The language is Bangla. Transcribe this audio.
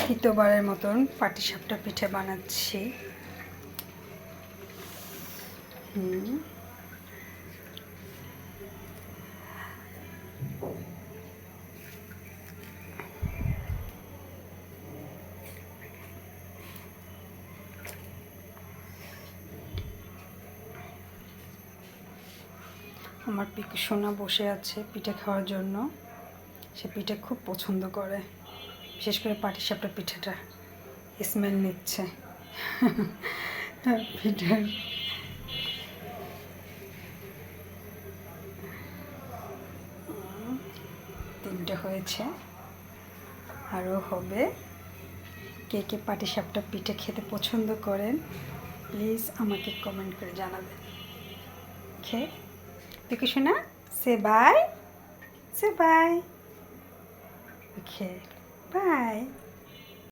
তৃতীয়বারের মতন পাটিসাপটা পিঠে বানাচ্ছি। আমার পিকু সোনা বসে আছে পিঠে খাওয়ার জন্য। সে পিঠে খুব পছন্দ করে, বিশেষ করে পাটিসাপটা পিঠেটা স্মেল নিচ্ছে পিঠের। তিনটে হয়েছে, আরও হবে। কে কে পাটিসাপটা পিঠে খেতে পছন্দ করেন প্লিজ আমাকে কমেন্ট করে জানাবেন। খেয়ে পিকু সোনা say bye, say bye. Okay, bye.